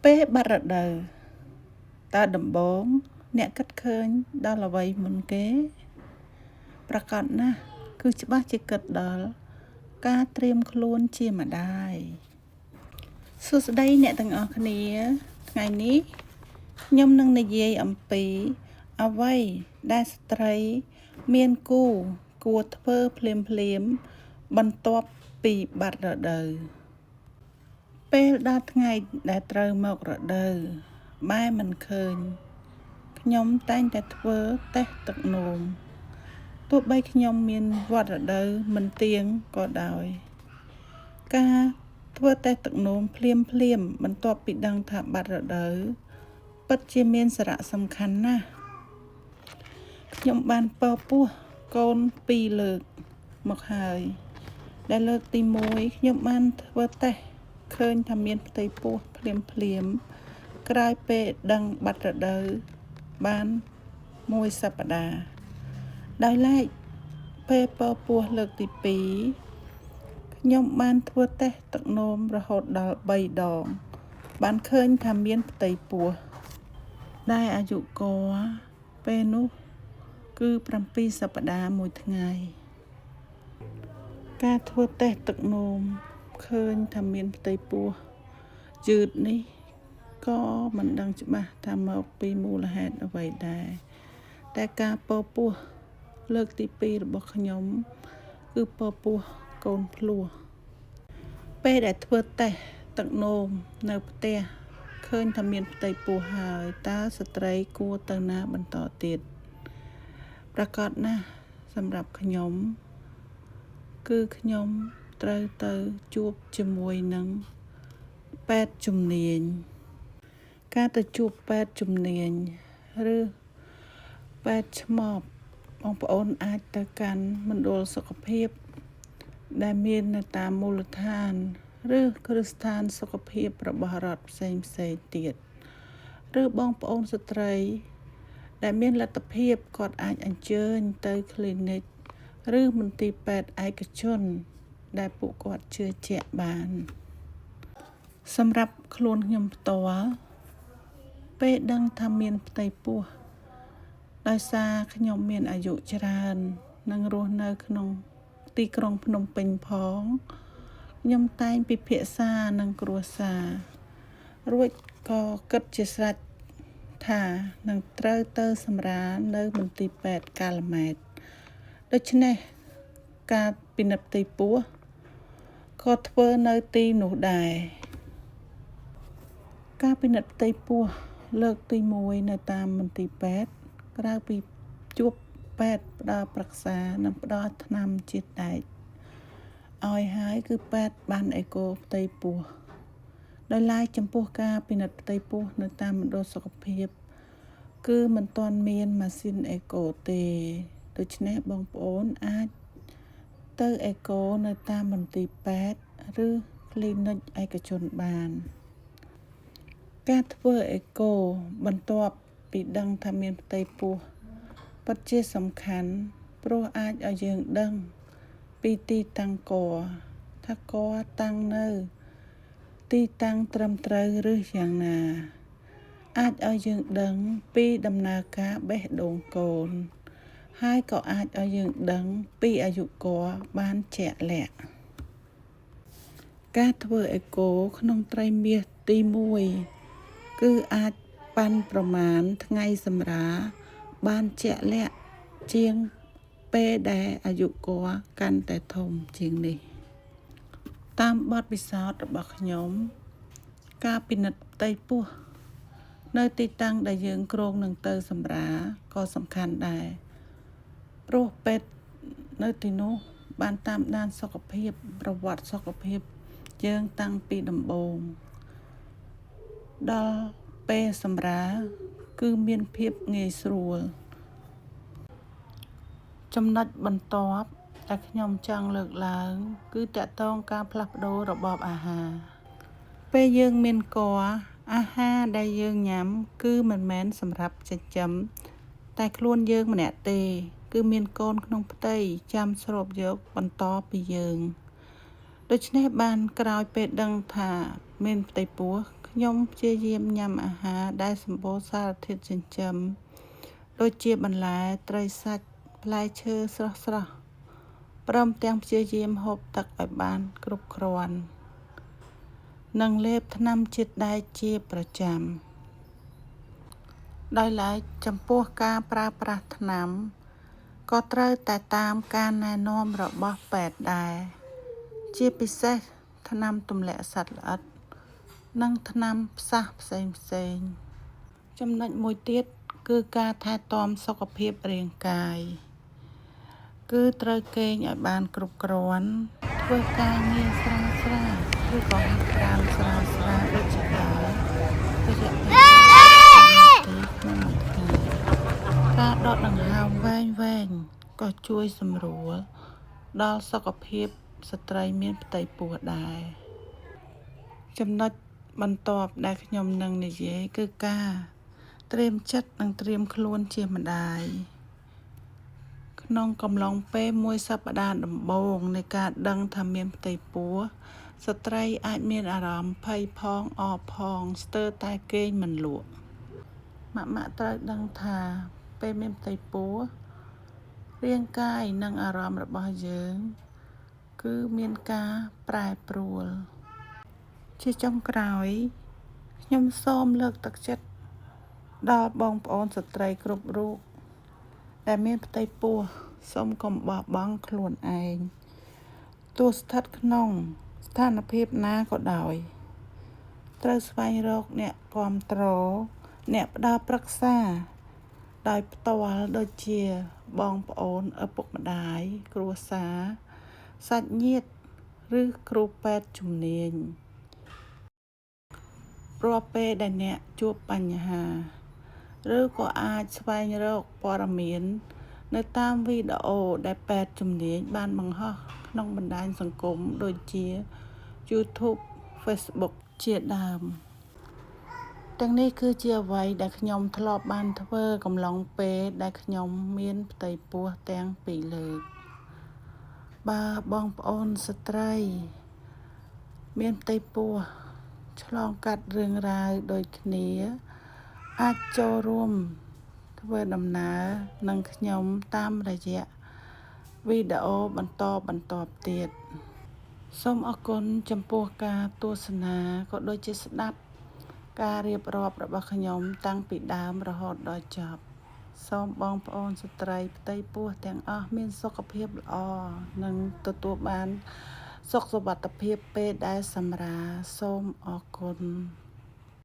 ពេលបាត់រដូវតើដំបងអ្នកគិតឃើញដល់អ្វីមុនគេប្រកាសណាស់គឺច្បាស់ជាគិតដល់ការត្រៀមខ្លួនជាម្ដាយសួស្តីអ្នកទាំងអស់គ្នាថ្ងៃនេះខ្ញុំនឹងនិយាយអំពីអ្វីដែលស្ត្រីមានគូគួរធ្វើភ្លាមបន្ទាប់ពីបាត់រដូវពេលដល់ថ្ងៃដែលត្រូវមករដូវបែរមិនឃើញខ្ញុំតែងតែធ្វើតេស្តទឹកនោមទោះបីខ្ញុំមានវត្តរដូវមិនទៀងក៏ដោយការធ្វើតេស្តទឹកនោមភ្លាមបន្ទាប់ពីដឹងថាបាត់រដូវពិតជាមានសារៈសំខាន់ណាស់ខ្ញុំបានពោះពោះកូន2លើកមកហើយដែលលើកទី1ខ្ញុំបានធ្វើតេស្តឃើញថាមានផ្ទៃពោះភ្លាមក្រោយពេលដឹងបាត់រដូវបាន1សប្តាហ៍ដោយឡែកពេលពោះលើកទី2ខ្ញុំបានធ្វើតេស្តទឹកនោមរហូតដល់3ដងបានឃើញថាមានផ្ទៃពោះដែលអាយុករពេលនោះគឺ7សប្តាហ៍1ថ្ងៃការធ្វើតេស្តទឹកនោមឃើញថាមានផ្ទៃពោះយឺតនេះក៏មិនដឹងច្បាស់ថាមកពីមូលហេតុអ្វីដែរតែការពោះលើកទី2របស់ខ្ញុំគឺពោះកូនភ្លោះពេលដែលធ្វើតេស្តទឹកនោមនៅផ្ទះឃើញថាមានផ្ទៃពោះហើយតើស្ត្រីគួរទៅណាបន្តទៀតប្រកាសណាស់សម្រាប់ខ្ញុំគឺខ្ញុំត្រូវទៅជួបជាមួយនឹងពេទ្យជំនាញការទៅជួបពេទ្យជំនាញឬពេទ្យឆ្មបបងប្អូនអាចទៅកាន់មណ្ឌលសុខភាពដែលមាននៅតាមមូលដ្ឋានឬគ្រឹះស្ថានសុខភាពរបស់រដ្ឋផ្សេងទៀតឬបងប្អូនស្ត្រីដែលមានលទ្ធភាពគាត់អាចអញ្ជើញទៅគ្លីនិកឬមន្ទីរពេទ្យឯកជនដែលពួកគាត់ជឿជាក់បានសម្រាប់ខ្លួនខ្ញុំផ្ទាល់ពេលដឹងថាមានផ្ទៃពោះដោយសារខ្ញុំមានអាយុច្រើននិងរស់នៅក្នុងទីក្រុងភ្នំពេញផងខ្ញុំតែងពិភាក្សានឹងគ្រួសាររួចក៏គិតជាស្រេចថានឹងត្រូវទៅសម្រាលនៅមន្ទីរពេទ្យកាល់ម៉ែតដូច្នេះការពិនិត្យផ្ទៃពោះក៏ធ្វើនៅទីនោះដែរការពិនិត្យផ្ទៃពោះលើកទី1នៅតាមមន្ទីរពេទ្យក្រៅពីជួបពេទ្យផ្ដល់ប្រឹក្សានិងផ្ដល់ថ្នាំជាតិដែកឲ្យហើយគឺពេទ្យបានអេកូផ្ទៃពោះដោយឡែកចំពោះការពិនិត្យផ្ទៃពោះនៅតាមមណ្ឌលសុខភាពគឺមិនទាន់មានម៉ាស៊ីនអេកូទេដូច្នេះបងប្អូនអាចទៅអេកូនៅតាមមន្ទីរពេទ្យឬគ្លីនិកឯកជនបានការធ្វើអេកូបន្ទាប់ពីដឹងថាមានផ្ទៃពោះពិតជាសំខាន់ព្រោះអាចឲ្យយើងដឹងពីទីតាំងកថាកតាំងនៅទីតាំងត្រឹមត្រូវឬយ៉ាងណាអាចឲ្យយើងដឹងពីដំណើរការបេះដូងកូនហើយក៏អាចឲ្យយើងដឹងពីអាយុករបានជាក់លាក់ការធ្វើអេកូក្នុងត្រីមាសទី1គឺអាចប៉ាន់ប្រមាណថ្ងៃសម្រាលបានជាក់លាក់ជាងពេលដែលអាយុករកាន់តែធំជាងនេះតាមបទពិសោធន៍របស់ខ្ញុំការពិនិត្យផ្ទៃពោះនៅទីតាំងដែលយើងគ្រោងនឹងទៅសម្រាលក៏សំខាន់ដែរព្រោះពេទ្យនៅទីនោះបានតាមដានសុខភាពប្រវត្តិសុខភាពយើងតាំងពីដំបូងដល់ពេលសម្រាលគឺមានភាពងាយស្រួលចំណុចបន្ទាប់ដែលខ្ញុំចង់លើកឡើងគឺតាក់ទងការផ្លាស់ប្ដូររបបអាហារពេលយើងមានអាហារដែលយើងញ៉ាំគឺមិនមែនសម្រាប់ចិញ្ចឹមតែខ្លួនយើងម្នាក់ទេគឺមានកូនក្នុងផ្ទៃចាំស្រូបយកបន្តពីយើងដូច្នេះបានក្រោយពេលដឹងថាមានផ្ទៃពោះ ខ្ញុំព្យាយាមញ៉ាំអាហារដែលសម្បូរសារធាតុចិញ្ចឹមដូចជាបន្លែត្រីសាច់ផ្លែឈើស្រស់ៗព្រមទាំងព្យាយាមហូបទឹកឲ្យបានគ្រប់គ្រាន់និងលេបថ្នាំជាតិដែកជាប្រចាំដោយឡែកចំពោះការប្រើប្រាស់ថ្នាំក៏ត្រូវតែតាមការណែនាំរបស់ពេទ្យដែរជាពិសេសថ្នាំទម្លាក់សត្វល្អិតនិងថ្នាំផ្សះផ្សេងចំណុចមួយទៀតគឺការថែទាំសុខភាពរាងកាយគឺត្រូវគេងឲ្យបានគ្រប់គ្រាន់ធ្វើការងារស្រាលឬក៏ហាត់ប្រាណស្រាលដូចជាដើររយៈពេលក្នុងមួយថ្ងៃការដកដង្ហើមវែងក៏ជួយសម្រួលដល់សុខភាពស្ត្រីមានផ្ទៃពោះដែរចំណុចបន្ទាប់ដែលខ្ញុំនឹងនិយាយគឺការត្រៀមចិត្តនិងត្រៀមខ្លួនជាម្ដាយក្នុងកំឡុងពេលមួយសប្តាហ៍ដំបូងនៃការដឹងថាមានផ្ទៃពោះស្ត្រីអាចមានអារម្មណ៍ភ័យផងអរផងស្ទើរតែគេងមិនលក់ម៉ាក់ត្រូវដឹងថាពេលមានផ្ទៃពោះរាងកាយនិងអារម្មណ៍របស់យើងគឺមានការប្រែប្រួលជាចុងក្រោយខ្ញុំសូមលើកទឹកចិត្តដល់បងប្អូនស្ត្រីគ្រប់រូបដែលមានផ្ទៃពោះសូមកុំបោះបង់ខ្លួនឯងទោះស្ថិតក្នុងស្ថានភាពណាក៏ដោយត្រូវស្វែងរកអ្នកគាំទ្រអ្នកផ្ដល់ប្រឹក្សាដោយផ្ទាល់ដូចជាបងប្អូនឪពុកម្ដាយគ្រួសារសាច់ញាតិឬគ្រូពេទ្យជំនាញព្រោះពេលដែលអ្នកជួបបញ្ហាឬក៏អាចស្វែងរកព័ត៌មាននៅតាមវីដេអូដែលពេទ្យជំនាញបានបង្ហោះក្នុងបណ្ដាញសង្គមដូចជា YouTube Facebook ជាដើមទាំងនេះគឺជាអ្វីដែលខ្ញុំធ្លាប់បានធ្វើកំឡុងពេលដែលខ្ញុំមានផ្ទៃពោះទាំងពីរលើកបើបងប្អូនស្ត្រីមានផ្ទៃពោះឆ្លងកាត់រឿងរ៉ាវដូចគ្នាអាចចូលរួមធ្វើដំណើរនឹងខ្ញុំតាមរយៈវីដេអូបន្តបន្ទាប់ទៀតសូមអរគុណចំពោះការទស្សនាក៏ដូចជាស្ដាប់ការរៀបរាប់របស់ខ្ញុំតាំងពីដើមរហូតដល់ចប់សូមបងប្អូនស្ត្រីផ្ទៃពោះទាំងអស់មានសុខភាពល្អនិងទទួលបានសុខសុវត្ថិភាពពេលដែលសម្រាលសូមអរគុណ